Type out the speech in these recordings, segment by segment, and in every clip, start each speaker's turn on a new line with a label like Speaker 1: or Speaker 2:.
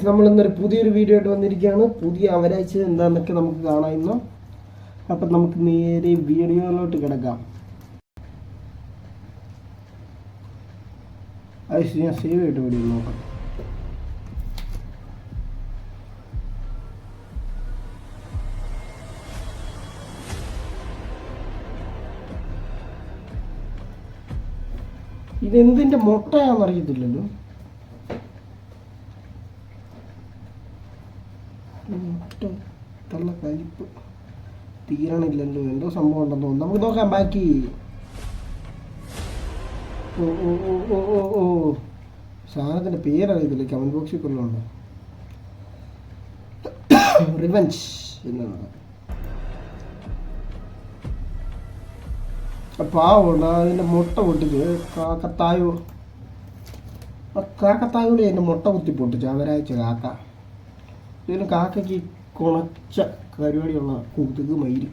Speaker 1: Guys, നമ്മൾ ഇന്നൊരു പുതിയൊരു വീഡിയോ ആയിട്ട് വന്നിരിക്കുകയാണ്. പുതിയ അവരാഴ്ച എന്താണെന്നൊക്കെ നമുക്ക് കാണാമായിരുന്നു. അപ്പം നമുക്ക് നേരെ വീഡിയോയിലോട്ട് കിടക്കാം. അത് ഞാൻ സേവ് ചെയ്തിട്ട് വീഡിയോ നോക്കാം. ഇതെന്തിൻ്റെ മുട്ടയാണെന്ന് അറിയത്തില്ലല്ലോ. തള്ള കരിപ്പ് തീരണില്ലല്ലോ, എന്തോ സംഭവം ഉണ്ടെന്ന് തോന്നുന്നു. നമുക്ക് നോക്കാം ബാക്കി. ഓ ഓ ഓ ഓ ഓ ഓ സാധനത്തിൻ്റെ പേരറിയത്തില്ല. കമൻറ്റ് ബോക്സിൽ കൊല്ലുണ്ടോ. റിവഞ്ച് എന്നാണ്. പാവുണ്ട്. അതിൻ്റെ മുട്ട പൊട്ടിച്ച് കാക്കത്തായോ കാക്കത്തായോടെ അതിൻ്റെ മുട്ട കുത്തി പൊട്ടിച്ച് അവരാഴ്ച കാക്ക. ഇതിന് കാക്കയ്ക്ക് കുണച്ച പരിപാടിയുള്ള കൊതുക് മയില്.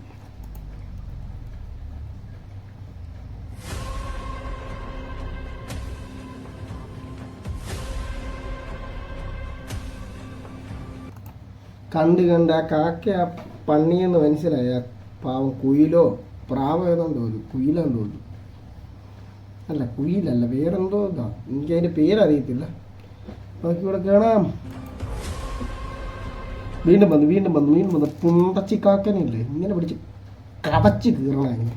Speaker 1: കണ്ട് ആ കാക്ക ആ പണ്ണിയെന്ന് മനസ്സിലായ പാവം കുയിലോ പ്രാവോ ഏതാണ്ട് തോന്നും. കുയിലാന്ന് തോന്നുന്നു. അല്ല കുയിലല്ല, വേറെന്തോ ഇതാ. എനിക്കതിൻ്റെ പേരറിയത്തില്ല. ബാക്കി ഇവിടെ കാണാം. വീണ്ടും വന്നു പുണ്ടച്ചി കാക്കനില്ലേ, ഇങ്ങനെ പിടിച്ച് കവച്ച് കീറണ. ഇങ്ങനെ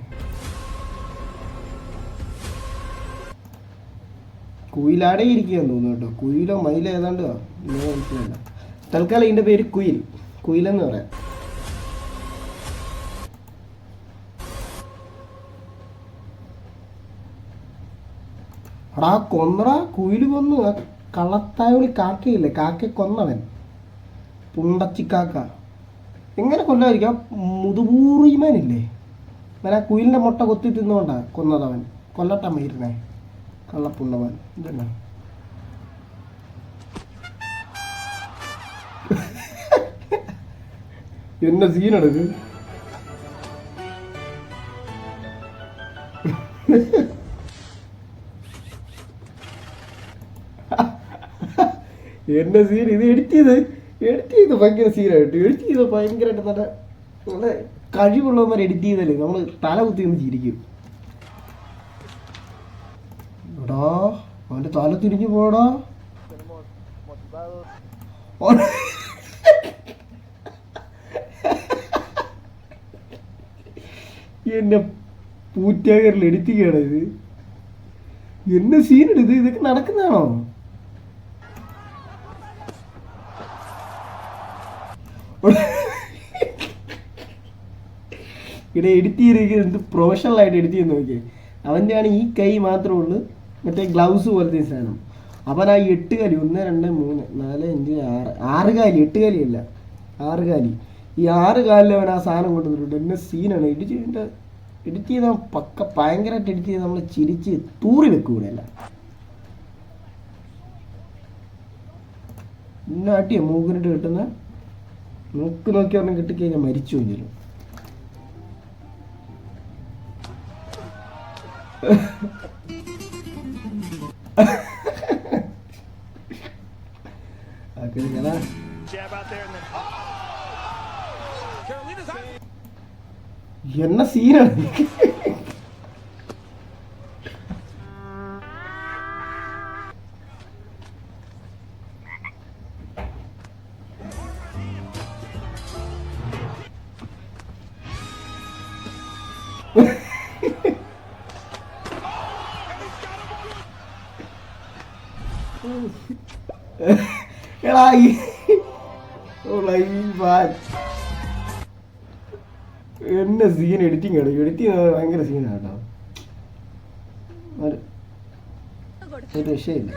Speaker 1: കുയിലാടെ ഇരിക്കുകയെന്ന് തോന്നുന്നു കേട്ടോ. കുയിലോ മയിലോ ഏതാണ്ട് മനസ്സിലല്ല. തൽക്കാലം ഇതിൻ്റെ പേര് കുയിലെന്ന് പറയാം. അടാ കൊന്നടാ, കുയില് കൊന്നു. കള്ളത്തായോളി കാക്കയില്ലേ, കാക്കയെ കൊന്നവൻ പുണ്ടച്ചിക്കാക്ക. എങ്ങനെ കൊല്ലാതിരിക്കാം? മുതുപൂറിമേനില്ലേ, അവൻ ആ കുയിലിൻ്റെ മുട്ട കൊത്തി തിന്നുകൊണ്ടാ കൊന്നതവൻ. കൊല്ലട്ടാ മയിരുന്നേ കള്ളപ്പുണ്ടവൻ. ഇതന്നെ എന്നെ സീനെടുക്ക്. എന്നെ സീൻ ഇത് എഡിറ്റ് ചെയ്ത് ഭയങ്കര സീനായിട്ട് എഡിറ്റ് ചെയ്ത് ഭയങ്കരമായിട്ട് നല്ല കഴിവുള്ളവന്മാർ എഡിറ്റ് ചെയ്തല്ലേ നമ്മൾ തല കുത്തി നിന്ന് ചിരിക്കും. എടാ അവൻ്റെ തല തിരിഞ്ഞു പോടാ. എന്നെ പൂറ്റാകരിൽ എഡിറ്റിങ്ങാണ് ഇത്. എന്നെ സീനെടുത്ത് ഇതൊക്കെ നടക്കുന്നതാണോ? ഇവിടെ എഡിറ്റ് ചെയ്തിരിക്കുന്നത് എന്ത് പ്രൊഫഷണലായിട്ട് എഡിറ്റ് ചെയ്ത് നോക്കിയേ. അവൻ്റെ ആണ് ഈ കൈ മാത്രമേ ഉള്ളൂ, മറ്റേ ഗ്ലൗസ് പോലത്തെ സാധനം. അവൻ ആ 8 കാലി 1 2 3 4 5 6 കാലി 8 കാലിയല്ല 6 കാലി. ഈ 6 കാലിൽ അവൻ ആ സാധനം കൊണ്ടുവന്നിട്ടുണ്ട്. എന്നെ സീനാണ് എഡിറ്റ് ചെയ്ത പക്ക ഭയങ്കരമായിട്ട് എഡിറ്റ് ചെയ്ത് നമ്മൾ ചിരിച്ച് തൂറി വെക്കൂടെ അല്ല. ഇന്നാട്ടിയ മൂക്കിനിട്ട് കിട്ടുന്ന മൂക്ക് നോക്കി പറഞ്ഞ് കിട്ടിക്കഴിഞ്ഞാൽ മരിച്ചു കഴിഞ്ഞാലും. എന്ന സീനാണ്. എന്നെ സീൻ എഡിറ്റിംഗ് ആണ്. എഡിറ്റ് ചെയ്യുന്നത് ഭയങ്കര സീനാണ് കേട്ടോ. ഒരു രക്ഷയില്ല.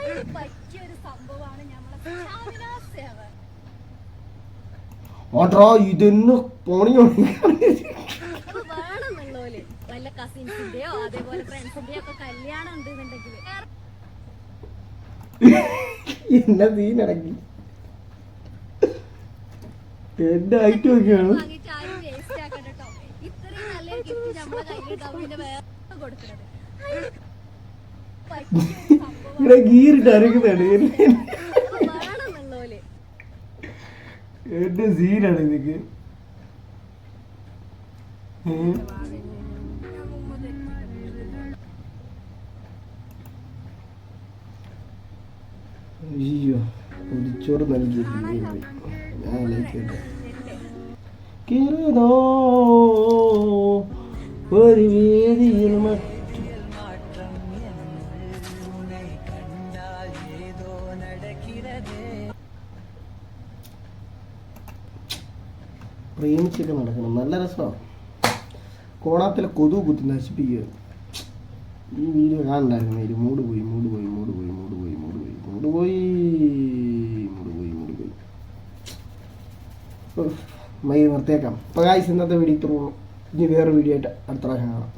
Speaker 1: ഓട്ടോ ഇതൊന്ന് പോണിയോ എന്നെ സീനടക്കി. എന്റെ ഹൈറ്റ് നോക്കിയാണ്. ഇവിടെ ഗീറിട്ട് അരക്കുന്നതാണ്. എന്റെ സീനാണ് ഇതൊക്കെ. അയ്യോ പൊതിച്ചോറ് നൽകിയിട്ടില്ലേ ഞാൻ കിറതോ ഒരു വേദിയിൽ പ്രേമിച്ചൊക്കെ നടക്കണം. നല്ല രസമാണ്. കോണാത്തിലെ കൊതു കുത്തി നശിപ്പിക്കുക. ഈ വീഡിയോ കാണണ്ടായിരുന്നു. ഒരു മൂട് പോയി. മൈ നിർത്തിയേക്കാം. അപ്പോൾ ഗായ്സ് ഇന്നത്തെ വീഡിയോ ഇത്രയുള്ളൂ. ഇനി വേറെ വീഡിയോ ആയിട്ട് അടുത്ത പ്രാവശ്യം കാണാം.